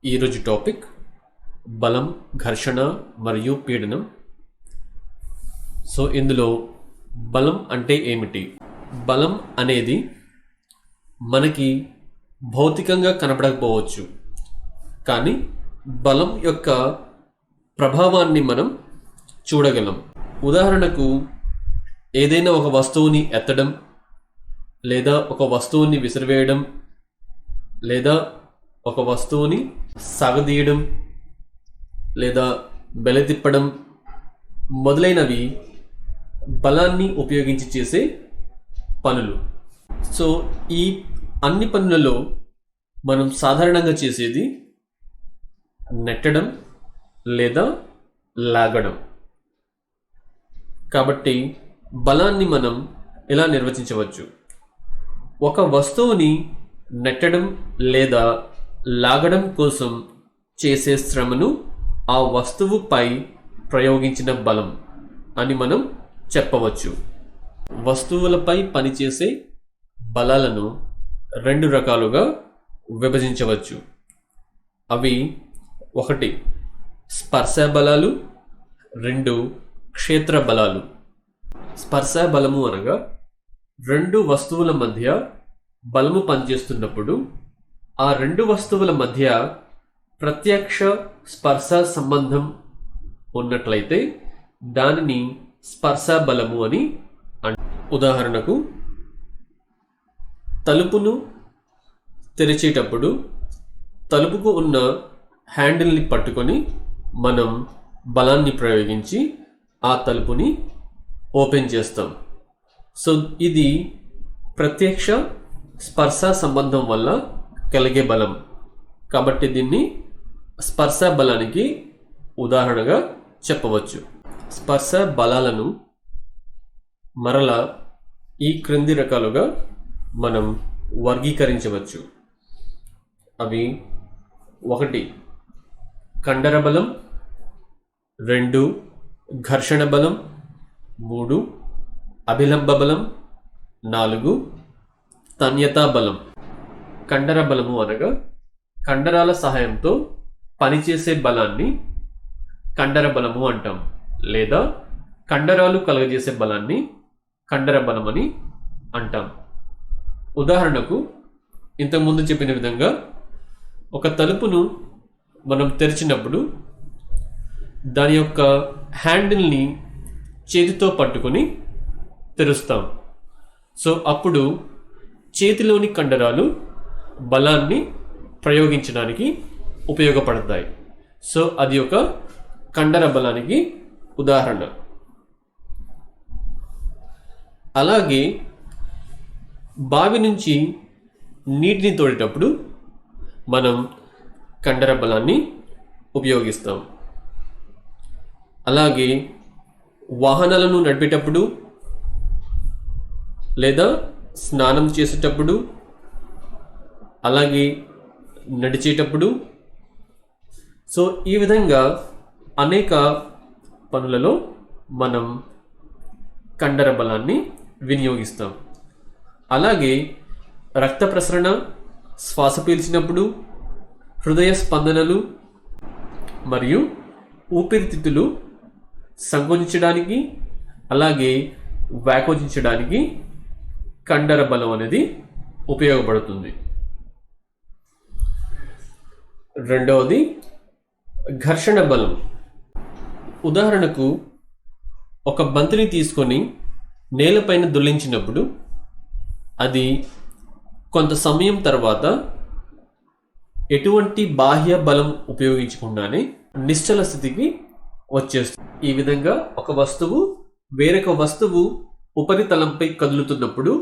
ఈరోజు టాపిక్ బలం, ఘర్షణ మరియు పీడనం. సో ఇందులో బలం అంటే ఏమిటి? బలం అనేది మనకి భౌతికంగా కనపడకపోవచ్చు, కానీ బలం యొక్క ప్రభావాన్ని మనం చూడగలం. ఉదాహరణకు ఏదైనా ఒక వస్తువుని ఎత్తడం, లేదా ఒక వస్తువుని విసిరివేయడం, లేదా ఒక వస్తువుని సాగదీయడం, లేదా బెలతిప్పడం మొదలైనవి బలాన్ని ఉపయోగించి చేసే పనులు. సో ఈ అన్ని పనులలో మనం సాధారణంగా చేసేది నెట్టడం లేదా లాగడం. కాబట్టి బలాన్ని మనం ఇలా నిర్వచించవచ్చు: ఒక వస్తువుని నెట్టడం లేదా లాగడం కోసం చేసే శ్రమను ఆ వస్తువుపై ప్రయోగించిన బలం అని మనం చెప్పవచ్చు. వస్తువులపై పనిచేసే బలాలను రెండు రకాలుగా విభజించవచ్చు. అవి 1 స్పర్శ బలాలు, 2 క్షేత్ర బలాలు. స్పర్శ బలము అనగా రెండు వస్తువుల మధ్య బలము పనిచేస్తున్నప్పుడు ఆ రెండు వస్తువుల మధ్య ప్రత్యక్ష స్పర్శ సంబంధం ఉన్నట్లయితే దానిని స్పర్శ బలము అని అంటారు. ఉదాహరణకు, తలుపును తెరిచేటప్పుడు తలుపుకు ఉన్న హ్యాండిల్ని పట్టుకొని మనం బలాన్ని ప్రయోగించి ఆ తలుపుని ఓపెన్ చేస్తాం. సో ఇది ప్రత్యక్ష స్పర్శ సంబంధం వల్ల కలిగే బలం. కాబట్టి దీన్ని స్పర్శ బలానికి ఉదాహరణగా చెప్పవచ్చు. స్పర్శ బలాలను మరలా ఈ క్రింది రకాలుగా మనం వర్గీకరించవచ్చు. అవి 1 కండర బలం, 2 ఘర్షణ బలం, 3 అభిలంబ బలం, 4 తన్యతా బలం. కండర బలము అనగా కండరాల సహాయంతో పనిచేసే బలాన్ని కండర బలము అంటాం, లేదా కండరాలు కలుగజేసే బలాన్ని కండర బలం అని అంటాం. ఉదాహరణకు, ఇంతకుముందు చెప్పిన విధంగా ఒక తలుపును మనం తెరిచినప్పుడు దాని యొక్క హ్యాండిల్ని చేతితో పట్టుకొని తెరుస్తాం. సో అప్పుడు చేతిలోని కండరాలు బలాన్ని ప్రయోగించడానికి ఉపయోగపడతాయి. సో అది ఒక కండర బలానికి ఉదాహరణ. అలాగే బావి నుంచి నీటిని తోడేటప్పుడు మనం కండర బలాన్ని ఉపయోగిస్తాం. అలాగే వాహనాలను నడిపేటప్పుడు లేదా స్నానం చేసేటప్పుడు, అలాగే నడిచేటప్పుడు, సో ఈ విధంగా అనేక పనులలో మనం కండర బలాన్ని వినియోగిస్తాం. అలాగే రక్త ప్రసరణ, శ్వాస పీల్చినప్పుడు, హృదయ స్పందనలు మరియు ఊపిరితిత్తులు సంకోచించడానికి, అలాగే వ్యాకోచించడానికి కండర బలం అనేది ఉపయోగపడుతుంది. రెండవది ఘర్షణ బలం. ఉదాహరణకు, ఒక బంతిని తీసుకొని నేలపైన దొర్లించినప్పుడు అది కొంత సమయం తర్వాత ఎటువంటి బాహ్య బలం ఉపయోగించకుండానే నిశ్చల స్థితికి వచ్చేస్తుంది. ఈ విధంగా ఒక వస్తువు వేరొక వస్తువు ఉపరితలంపై కదులుతున్నప్పుడు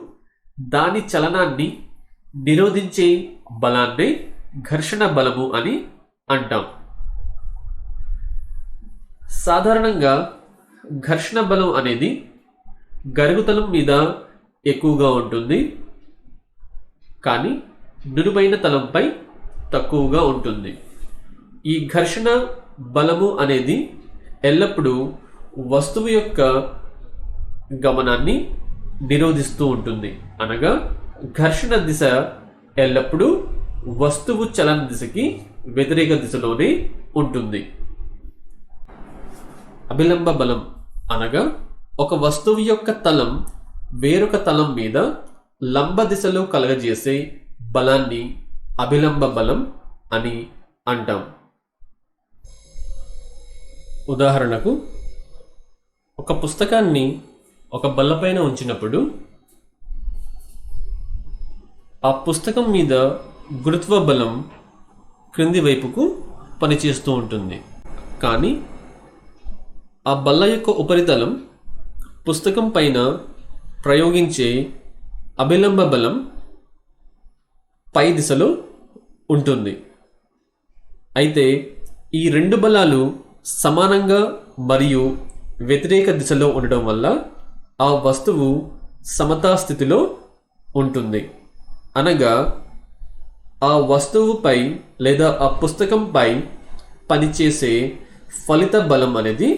దాని చలనాన్ని నిరోధించే బలాన్నే ఘర్షణ బలము అని అంటాం. సాధారణంగా ఘర్షణ బలం అనేది గరుగుతలం మీద ఎక్కువగా ఉంటుంది, కానీ నునుపైన తలంపై తక్కువగా ఉంటుంది. ఈ ఘర్షణ బలము అనేది ఎల్లప్పుడూ వస్తువు యొక్క గమనాన్ని నిరోధిస్తూ ఉంటుంది. అనగా ఘర్షణ దిశ ఎల్లప్పుడూ వస్తువు చలన దిశకి వ్యతిరేక దిశలోనే ఉంటుంది. అభిలంబ బలం అనగా ఒక వస్తువు యొక్క తలం వేరొక తలం మీద లంబ దిశలో కలగజేసే బలాన్ని అభిలంబ బలం అని అంటాం. ఉదాహరణకు, ఒక పుస్తకాన్ని ఒక బల్లపైన ఉంచినప్పుడు ఆ పుస్తకం మీద గురుత్వ బలం క్రింది వైపుకు పనిచేస్తూ ఉంటుంది. కానీ ఆ బల్ల యొక్క ఉపరితలం పుస్తకం పైన ప్రయోగించే అభిలంబ బలం పై దిశలో ఉంటుంది. అయితే ఈ రెండు బలాలు సమానంగా మరియు వ్యతిరేక దిశలో ఉండడం వల్ల ఆ వస్తువు సమతా స్థితిలో ఉంటుంది. అనగా ఆ వస్తువుపై లేదా ఆ పుస్తకంపై పనిచేసే ఫలిత బలం అనేది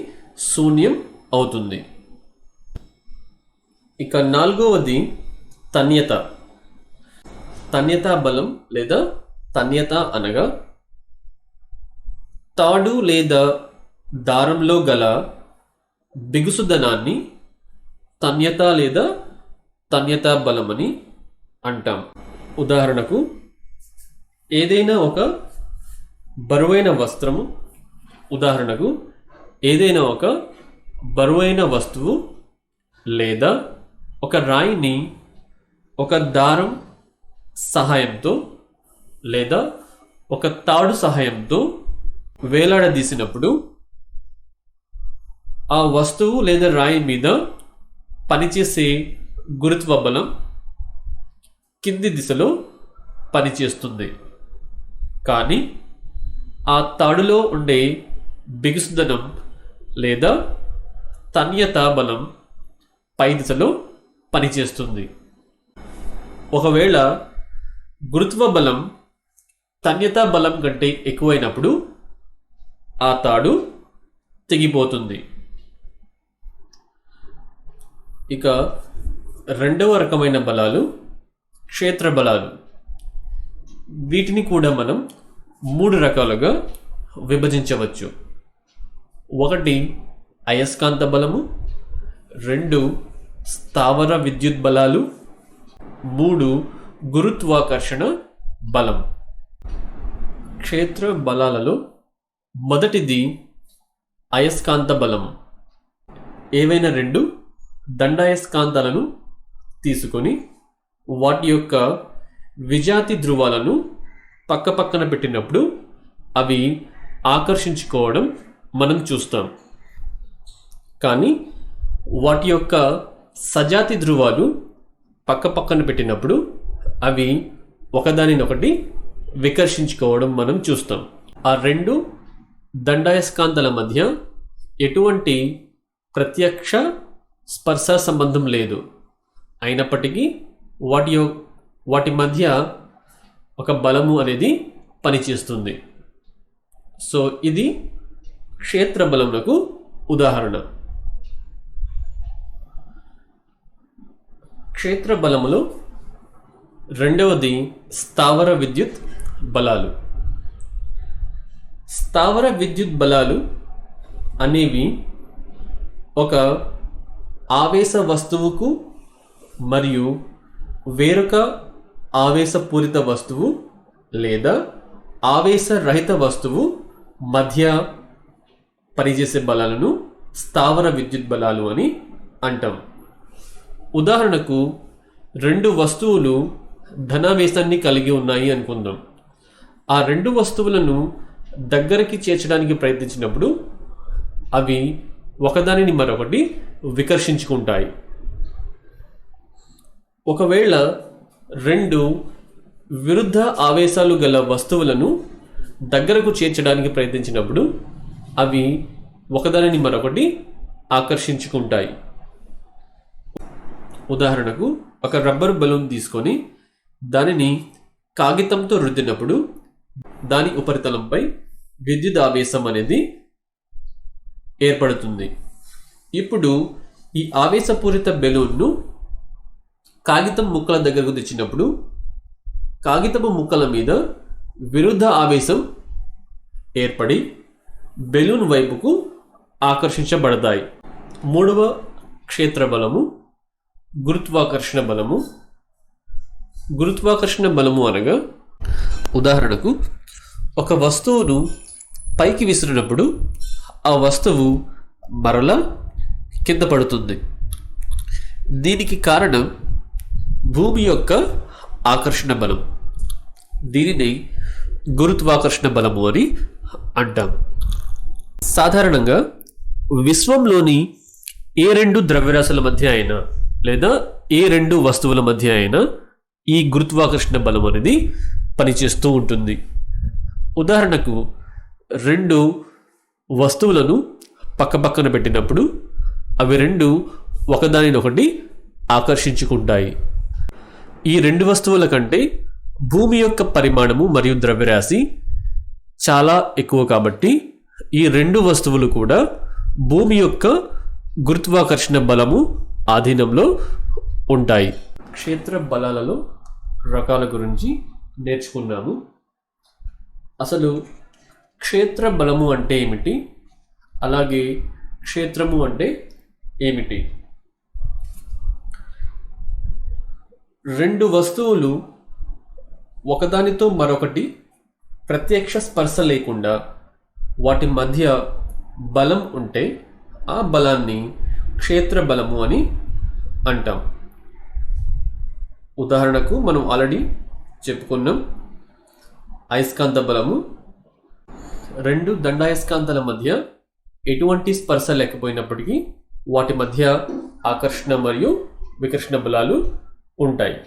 శూన్యం అవుతుంది. ఇక 4వది తన్యత. తన్యతా బలం లేదా తన్యత అనగా తాడు లేదా దారంలో గల బిగుసుదనాన్ని తన్యత లేదా తన్యతా బలమని అంటాం. ఉదాహరణకు, ఏదైనా ఒక బరువైన వస్తువు లేదా ఒక రాయిని ఒక దారం సహాయంతో లేదా ఒక తాడు సహాయంతో వేలాడదీసినప్పుడు ఆ వస్తువు లేదా రాయి మీద పనిచేసే గురుత్వ బలం కింది దిశలో పనిచేస్తుంది. కానీ ఆ తాడులో ఉండే బిగుసుదనం లేదా తన్యతా బలం పై దిశలో పనిచేస్తుంది. ఒకవేళ గురుత్వ బలం తన్యతా బలం కంటే ఎక్కువైనప్పుడు ఆ తాడు తెగిపోతుంది. ఇక 2వ రకమైన బలాలు క్షేత్ర బలాలు. వీటిని కూడా మనం 3 రకాలుగా విభజించవచ్చు. 1 అయస్కాంత బలము, 2 స్థావర విద్యుత్ బలాలు, 3 గురుత్వాకర్షణ బలం. క్షేత్ర బలాలలో మొదటిది అయస్కాంత బలము. ఏవైనా 2 దండాయస్కాంతాలను తీసుకొని వాటి యొక్క విజాతి ధ్రువాలను పక్కపక్కన పెట్టినప్పుడు అవి ఆకర్షించుకోవడం మనం చూస్తాం. కానీ వాటి యొక్క సజాతి ధ్రువాలు పక్కపక్కన పెట్టినప్పుడు అవి ఒకదానినొకటి వికర్షించుకోవడం మనం చూస్తాం. ఆ 2 దండాయస్కాంతాల మధ్య ఎటువంటి ప్రత్యక్ష స్పర్శ సంబంధం లేదు. అయినప్పటికీ వాటి మధ్య ఒక బలము అనేది పనిచేస్తుంది. సో ఇది క్షేత్ర బలమునకు ఉదాహరణ. క్షేత్ర బలములో 2వది స్థావర విద్యుత్ బలాలు. స్థావర విద్యుత్ బలాలు అనేవి ఒక ఆవేశ వస్తువుకు మరియు వేరొక ఆవేశపూరిత వస్తువు లేదా ఆవేశరహిత వస్తువు మధ్య పనిచేసే బలాలను స్థావర విద్యుత్ బలాలు అని అంటాం. ఉదాహరణకు 2 వస్తువులు ధనావేశాన్ని కలిగి ఉన్నాయి అనుకుందాం. ఆ 2 వస్తువులను దగ్గరికి చేర్చడానికి ప్రయత్నించినప్పుడు అవి ఒకదానిని మరొకటి వికర్షించుకుంటాయి. ఒకవేళ 2 విరుద్ధ ఆవేశాలు గల వస్తువులను దగ్గరకు చేర్చడానికి ప్రయత్నించినప్పుడు అవి ఒకదానిని మరొకటి ఆకర్షించుకుంటాయి. ఉదాహరణకు, ఒక రబ్బరు బలూన్ తీసుకొని దానిని కాగితంతో రుద్దినప్పుడు దాని ఉపరితలంపై విద్యుత్ ఆవేశం అనేది ఏర్పడుతుంది. ఇప్పుడు ఈ ఆవేశపూరిత బెలూన్ను కాగితం ముక్కల దగ్గరకు తెచ్చినప్పుడు కాగితపు ముక్కల మీద విరుద్ధ ఆవేశం ఏర్పడి బెలూన్ వైపుకు ఆకర్షించబడతాయి. మూడవ క్షేత్ర బలము గురుత్వాకర్షణ బలము. గురుత్వాకర్షణ బలము అనగా ఉదాహరణకు ఒక వస్తువును పైకి విసిరినప్పుడు ఆ వస్తువు మరలా కింద పడుతుంది. దీనికి కారణం భూమి యొక్క ఆకర్షణ బలం. దీనిని గురుత్వాకర్షణ బలము అని అంటాం. సాధారణంగా విశ్వంలోని ఏ రెండు ద్రవ్యరాశుల మధ్య అయినా లేదా ఏ రెండు వస్తువుల మధ్య అయినా ఈ గురుత్వాకర్షణ బలం అనేది పనిచేస్తూ ఉంటుంది. ఉదాహరణకు రెండు వస్తువులను పక్కపక్కన పెట్టినప్పుడు అవి రెండు ఒకదానినొకటి ఆకర్షించుకుంటాయి. ఈ రెండు వస్తువుల కంటే భూమి యొక్క పరిమాణము మరియు ద్రవ్యరాశి చాలా ఎక్కువ కాబట్టి ఈ రెండు వస్తువులు కూడా భూమి యొక్క గురుత్వాకర్షణ బలము ఆధీనంలో ఉంటాయి. క్షేత్ర బలాలలో రకాల గురించి నేర్చుకున్నాము. అసలు క్షేత్ర బలము అంటే ఏమిటి, అలాగే క్షేత్రము అంటే ఏమిటి? రెండు వస్తువులు ఒకదానితో మరొకటి ప్రత్యక్ష స్పర్శ లేకుండా వాటి మధ్య బలం ఉంటే ఆ బలాన్ని క్షేత్ర బలము అని అంటాం. ఉదాహరణకు మనం ఆల్రెడీ చెప్పుకున్నాం అయస్కాంత బలము. రెండు దండాయస్కాంతాల మధ్య ఎటువంటి స్పర్శ లేకపోయినప్పటికీ వాటి మధ్య ఆకర్షణ మరియు వికర్షణ బలాలు ఉంటాయి.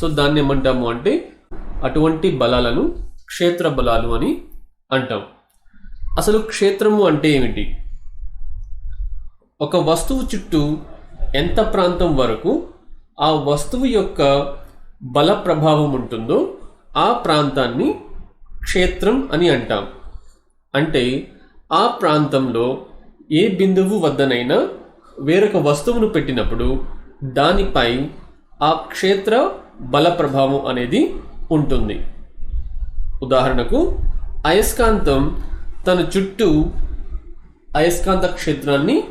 సో దాన్ని ఏమంటాము అంటే అటువంటి బలాలను క్షేత్ర బలాలు అని అంటాం. అసలు క్షేత్రము అంటే ఏమిటి? ఒక వస్తువు చుట్టూ ఎంత ప్రాంతం వరకు ఆ వస్తువు యొక్క బల ప్రభావం ఉంటుందో ఆ ప్రాంతాన్ని క్షేత్రం అని అంటాం. అంటే ఆ ప్రాంతంలో ఏ బిందువు వద్దనైనా వేరొక వస్తువును పెట్టినప్పుడు దానిపై ఆ క్షేత్ర బల ప్రభావం అనేది ఉంటుంది. ఉదాహరణకు అయస్కాంతం తన చుట్టూ అయస్కాంత క్షేత్రాన్ని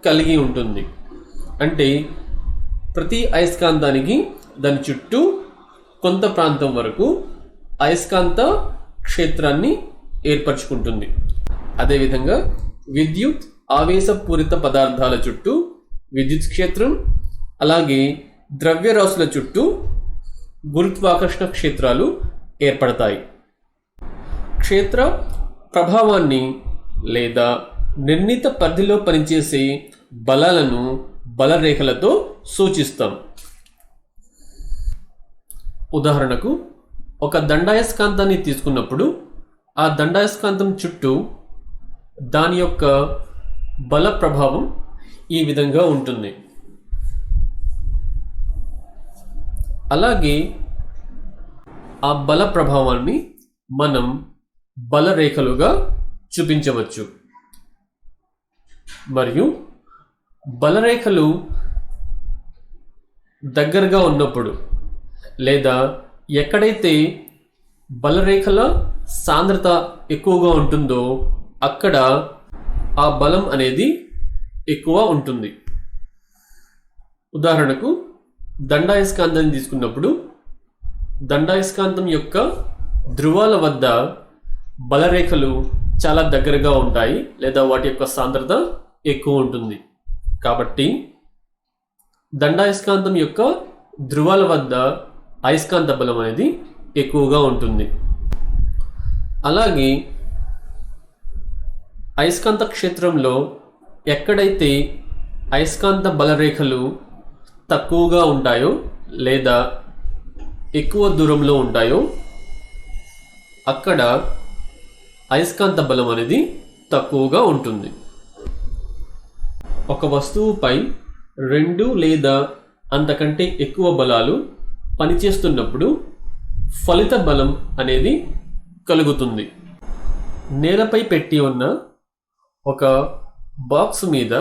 కలిగి ఉంటుంది. అంటే ప్రతి అయస్కాంతానికి దాని చుట్టూ కొంత ప్రాంతం వరకు అయస్కాంత క్షేత్రాన్ని ఏర్పరచుకుంటుంది. అదేవిధంగా విద్యుత్ ఆవేశపూరిత పదార్థాల చుట్టూ విద్యుత్ క్షేత్రం, అలాగే ద్రవ్యరాశుల చుట్టూ గురుత్వాకర్షణ క్షేత్రాలు ఏర్పడతాయి. క్షేత్ర ప్రభావాన్ని లేదా నిర్ణీత పరిధిలో పనిచేసే బలాలను బలరేఖలతో సూచిస్తాం. ఉదాహరణకు ఒక దండాయస్కాంతాన్ని తీసుకున్నప్పుడు ఆ దండాయస్కాంతం చుట్టూ దాని యొక్క బల ప్రభావం ఈ విధంగా ఉంటుంది. అలాగే ఆ బల ప్రభావాన్ని మనం బలరేఖలుగా చూపించవచ్చు. మరియు బలరేఖలు దగ్గరగా ఉన్నప్పుడు లేదా ఎక్కడైతే బలరేఖల సాంద్రత ఎక్కువగా ఉంటుందో అక్కడ ఆ బలం అనేది ఎక్కువ ఉంటుంది. ఉదాహరణకు దండాయస్కాంతాన్ని తీసుకున్నప్పుడు దండాయస్కాంతం యొక్క ధ్రువాల వద్ద బలరేఖలు చాలా దగ్గరగా ఉంటాయి లేదా వాటి యొక్క సాంద్రత ఎక్కువ ఉంటుంది. కాబట్టి దండాయస్కాంతం యొక్క ధ్రువాల వద్ద అయస్కాంత బలం అనేది ఎక్కువగా ఉంటుంది. అలాగే అయస్కాంత క్షేత్రంలో ఎక్కడైతే అయస్కాంత బలరేఖలు తక్కువగా ఉంటాయో లేదా ఎక్కువ దూరంలో ఉంటాయో అక్కడ అయస్కాంత బలం అనేది తక్కువగా ఉంటుంది. ఒక వస్తువుపై రెండు లేదా అంతకంటే ఎక్కువ బలాలు పనిచేస్తున్నప్పుడు ఫలిత బలం అనేది కలుగుతుంది. నేలపై పెట్టి ఉన్న ఒక బాక్స్ మీద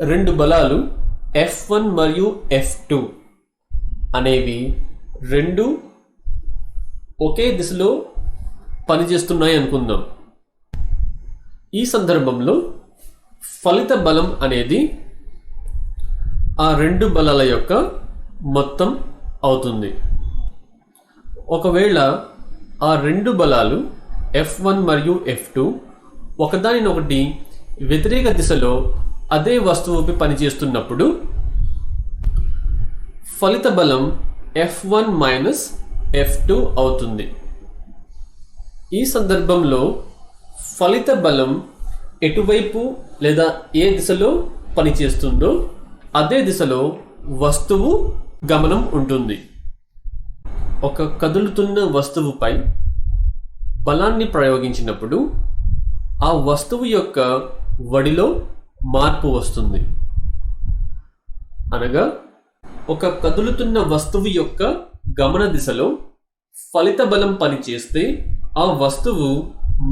రెండు బలాలు F1 మరియు F2 అనేవి రెండు ఒకే దిశలో పనిచేస్తున్నాయి అనుకుందాం. ఈ సందర్భంలో ఫలిత బలం అనేది ఆ రెండు బలాల యొక్క మొత్తం అవుతుంది. ఒకవేళ ఆ రెండు బలాలు F1 మరియు F2 ఒకదానినొకటి వ్యతిరేక దిశలో అదే వస్తువుపై పనిచేస్తున్నప్పుడు ఫలిత బలం F1 మైనస్ F2 అవుతుంది. ఈ సందర్భంలో ఫలిత బలం ఎటువైపు లేదా ఏ దిశలో పనిచేస్తుందో అదే దిశలో వస్తువు గమనం ఉంటుంది. ఒక కదులుతున్న వస్తువుపై బలాన్ని ప్రయోగించినప్పుడు ఆ వస్తువు యొక్క వడిలో మార్పు వస్తుంది. అనగా ఒక కదులుతున్న వస్తువు యొక్క గమన దిశలో ఫలిత బలం పనిచేస్తే ఆ వస్తువు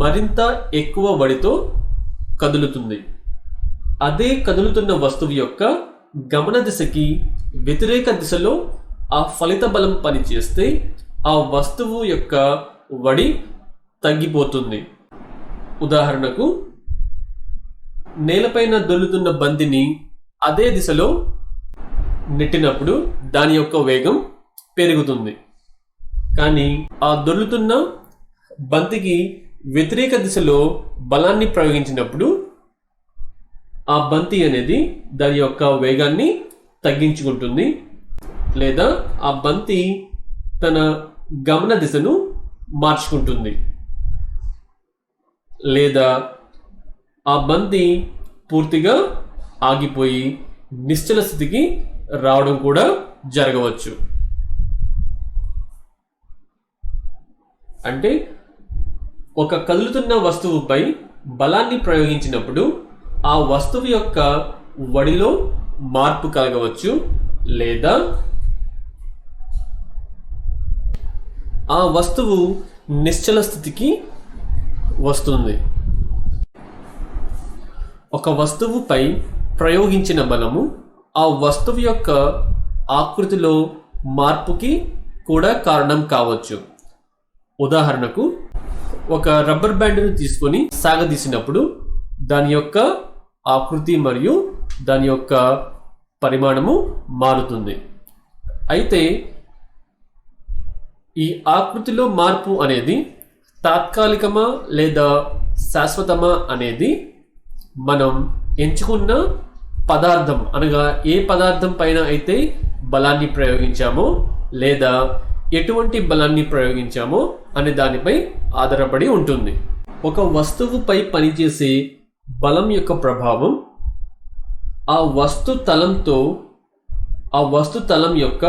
మరింత ఎక్కువ వడితో కదులుతుంది. అదే కదులుతున్న వస్తువు యొక్క గమన దిశకి వ్యతిరేక దిశలో ఆ ఫలిత బలం పనిచేస్తే ఆ వస్తువు యొక్క వడి తగ్గిపోతుంది. ఉదాహరణకు నేలపైన దొర్లుతున్న బంతిని అదే దిశలో నెట్టినప్పుడు దాని యొక్క వేగం పెరుగుతుంది. కానీ ఆ దొర్లుతున్న బంతికి వ్యతిరేక దిశలో బలాన్ని ప్రయోగించినప్పుడు ఆ బంతి అనేది దాని యొక్క వేగాన్ని తగ్గించుకుంటుంది, లేదా ఆ బంతి తన గమన దిశను మార్చుకుంటుంది, లేదా ఆ బంతి పూర్తిగా ఆగిపోయి నిశ్చల స్థితికి రావడం కూడా జరగవచ్చు. అంటే ఒక కదులుతున్న వస్తువుపై బలాన్ని ప్రయోగించినప్పుడు ఆ వస్తువు యొక్క వడిలో మార్పు కలగవచ్చు, లేదా ఆ వస్తువు నిశ్చల స్థితికి వస్తుంది. ఒక వస్తువుపై ప్రయోగించిన బలము ఆ వస్తువు యొక్క ఆకృతిలో మార్పుకి కూడా కారణం కావచ్చు. ఉదాహరణకు ఒక రబ్బర్ బ్యాండ్ను తీసుకొని సాగదీసినప్పుడు దాని యొక్క ఆకృతి మరియు దాని యొక్క పరిమాణము మారుతుంది. అయితే ఈ ఆకృతిలో మార్పు అనేది తాత్కాలికమా లేదా శాశ్వతమా అనేది మనం ఎంచుకున్న పదార్థం, అనగా ఏ పదార్థం పైన అయితే బలాన్ని ప్రయోగించామో లేదా ఎటువంటి బలాన్ని ప్రయోగించామో అనే దానిపై ఆధారపడి ఉంటుంది. ఒక వస్తువుపై పనిచేసే బలం యొక్క ప్రభావం ఆ వస్తు తలం యొక్క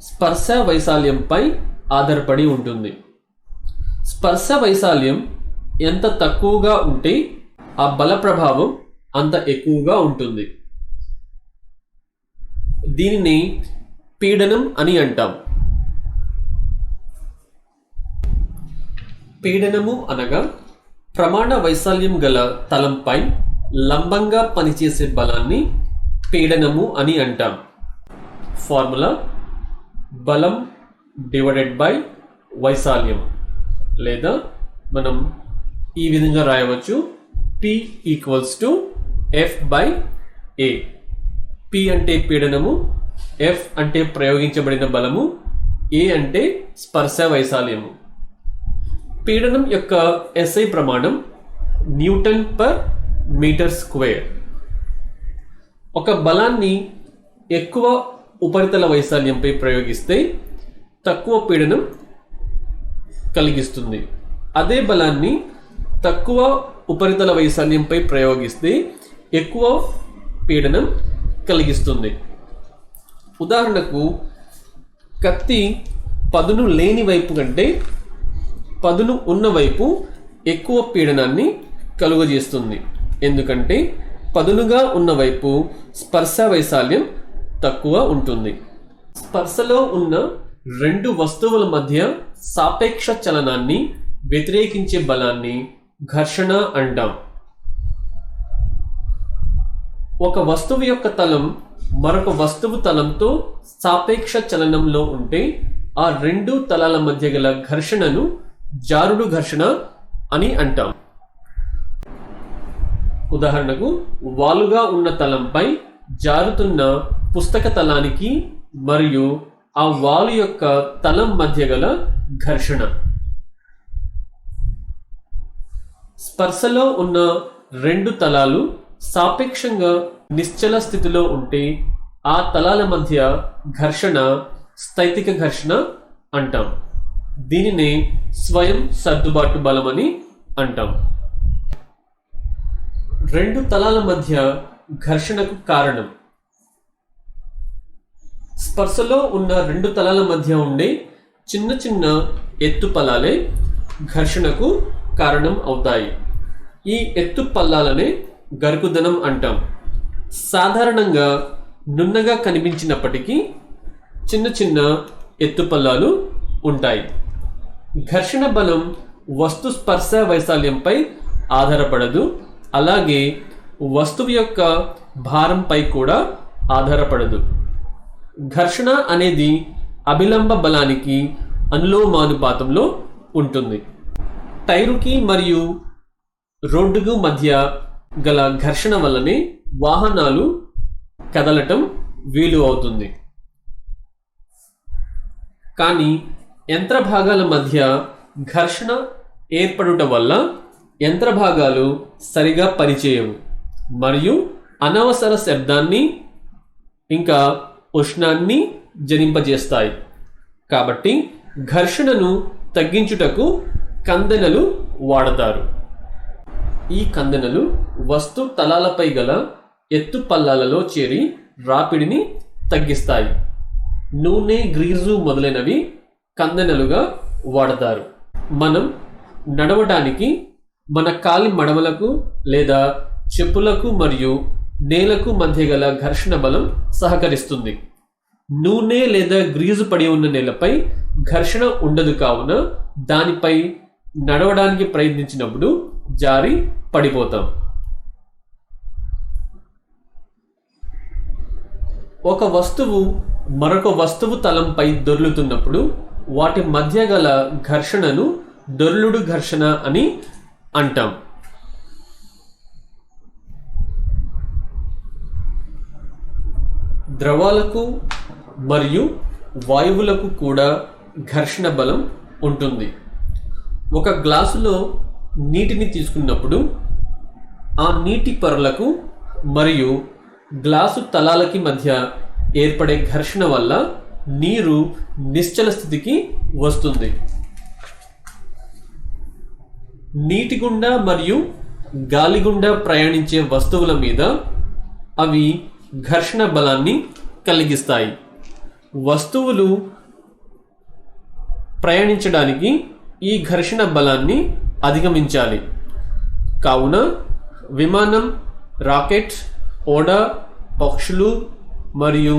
స్పర్శ వైశాల్యంపై ఆధారపడి ఉంటుంది. స్పర్శ వైశాల్యం ఎంత తక్కువగా ఉంటే ఆ బల ప్రభావం అంత ఎక్కువగా ఉంటుంది. దీనిని పీడనం అని అంటాం. పీడనము అనగా ప్రమాణ వైశాల్యం గల తలంపై లంబంగా పనిచేసే బలాన్ని పీడనము అని అంటాం. ఫార్ములా బలం డివైడెడ్ బై వైశాల్యం, లేదా మనం ఈ విధంగా రాయవచ్చు, P equals to F/A. P అంటే పీడనము, F అంటే ప్రయోగించబడిన బలము, A అంటే స్పర్శ వైశాల్యము. పీడనం యొక్క SI ప్రమాణం న్యూటన్ పర్ మీటర్ స్క్వేర్. ఒక బలాన్ని ఎక్కువ ఉపరితల వైశాల్యంపై ప్రయోగిస్తే తక్కువ పీడనం కలిగిస్తుంది. అదే బలాన్ని తక్కువ ఉపరితల వైశాల్యంపై ప్రయోగిస్తే ఎక్కువ పీడనం కలిగిస్తుంది. ఉదాహరణకు కత్తి పదును లేని వైపు కంటే పదును ఉన్న వైపు ఎక్కువ పీడనాన్ని కలుగజేస్తుంది. ఎందుకంటే పదునుగా ఉన్న వైపు స్పర్శ వైశాల్యం తక్కువ ఉంటుంది. స్పర్శలో ఉన్న రెండు వస్తువుల మధ్య సాపేక్ష చలనాన్ని వ్యతిరేకించే బలాన్ని ఘర్షణ అంటాం. ఒక వస్తువు యొక్క తలం మరొక వస్తువు తలంతో సాపేక్ష చలనంలో ఉంటే ఆ రెండు తలాల మధ్య గల ఘర్షణను జారుడు ఘర్షణ అని అంటాం. ఉదాహరణకు వాలుగా ఉన్న తలంపై జారుతున్న పుస్తక తలానికి మరియు ఆ వాలు యొక్క తలం మధ్య గల ఘర్షణ. స్పర్శలో ఉన్న రెండు తలాలు సాపేక్షంగా నిశ్చల స్థితిలో ఉంటే ఆ తలాల మధ్య ఘర్షణ స్థైతిక ఘర్షణ అంటాం. దీనినే స్వయం సర్దుబాటు బలం అని అంటాం. రెండు తలాల మధ్య ఘర్షణకు కారణం. స్పర్శలో ఉన్న రెండు తలాల మధ్య ఉండే చిన్న చిన్న ఎత్తు పల్లాలే ఘర్షణకు కారణం అవుతాయి. ఈ ఎత్తు పల్లాలనే గరుకుదనం అంటాం. సాధారణంగా నున్నగా కనిపించినప్పటికీ చిన్న చిన్న ఎత్తు పల్లాలు ఉంటాయి. ఘర్షణ బలం వస్తు స్పర్శ వైశాల్యంపై ఆధారపడదు, అలాగే వస్తువు యొక్క భారంపై కూడా ఆధారపడదు. ఘర్షణ అనేది అభిలంబ బలానికి అనులోమానుపాతంలో ఉంటుంది. టైరుకి మరియు రోడ్డుకు మధ్య గల ఘర్షణ వల్లనే వాహనాలు కదలటం వీలు అవుతుంది. కానీ యంత్ర భాగాల మధ్య ఘర్షణ ఏర్పడుట వల్ల యంత్ర భాగాలు సరిగా పనిచేయవు మరియు అనవసర శబ్దాన్ని ఇంకా ఉష్ణాన్ని జనింపజేస్తాయి. కాబట్టి ఘర్షణను తగ్గించుటకు కందెనలు వాడతారు. ఈ కందెనలు వస్తు తలాలపై గల ఎత్తు పల్లాలలో చేరి రాపిడిని తగ్గిస్తాయి. నూనె, గ్రీజు మొదలైనవి కందెనలుగా వాడతారు. మనం నడవడానికి మన కాలి మడమలకు లేదా చెప్పులకు మరియు నేలకు మధ్య గల ఘర్షణ బలం సహకరిస్తుంది. నూనె లేదా గ్రీజు పడి ఉన్న నేలపై ఘర్షణ ఉండదు, కావున దానిపై నడవడానికి ప్రయత్నించినప్పుడు జారి పడిపోతాం. ఒక వస్తువు మరొక వస్తువు తలంపై దొర్లుతున్నప్పుడు వాటి మధ్య గల ఘర్షణను దొర్లుడు ఘర్షణ అని అంటాం. ద్రవాలకు మరియు వాయువులకు కూడా ఘర్షణ బలం ఉంటుంది. ఒక గ్లాసులో నీటిని తీసుకున్నప్పుడు ఆ నీటి పొరలకు మరియు గ్లాసు తలాలకి మధ్య ఏర్పడే ఘర్షణ వల్ల నీరు నిశ్చల స్థితికి వస్తుంది. నీటి గుండా మరియు గాలి గుండా ప్రయాణించే వస్తువుల మీద అవి ఘర్షణ బలాన్ని కలిగిస్తాయి. వస్తువులు ప్రయాణించడానికి ఈ ఘర్షణ బలాన్ని అధిగమించాలి. కావున విమానం, రాకెట్, ఓడ, పక్షులు మరియు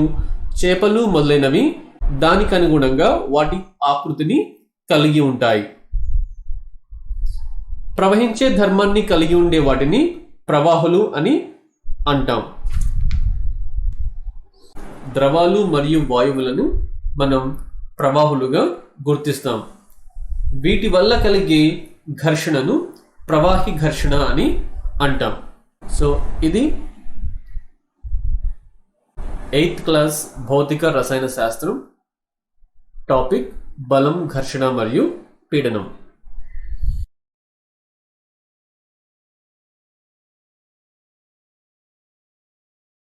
చేపలు మొదలైనవి దానికి అనుగుణంగా వాటి ఆకృతిని కలిగి ఉంటాయి. ప్రవహించే ధర్మాన్ని కలిగి ఉండే వాటిని ప్రవాహులు అని అంటాం. ద్రవాలు మరియు వాయువులను మనం ప్రవాహులుగా గుర్తిస్తాం. వీటి వల్ల కలిగే ఘర్షణను ప్రవాహి ఘర్షణ అని అంటాం. సో ఇది 8th క్లాస్ భౌతిక రసాయన శాస్త్రం టాపిక్ బలం, ఘర్షణ మరియు పీడనం.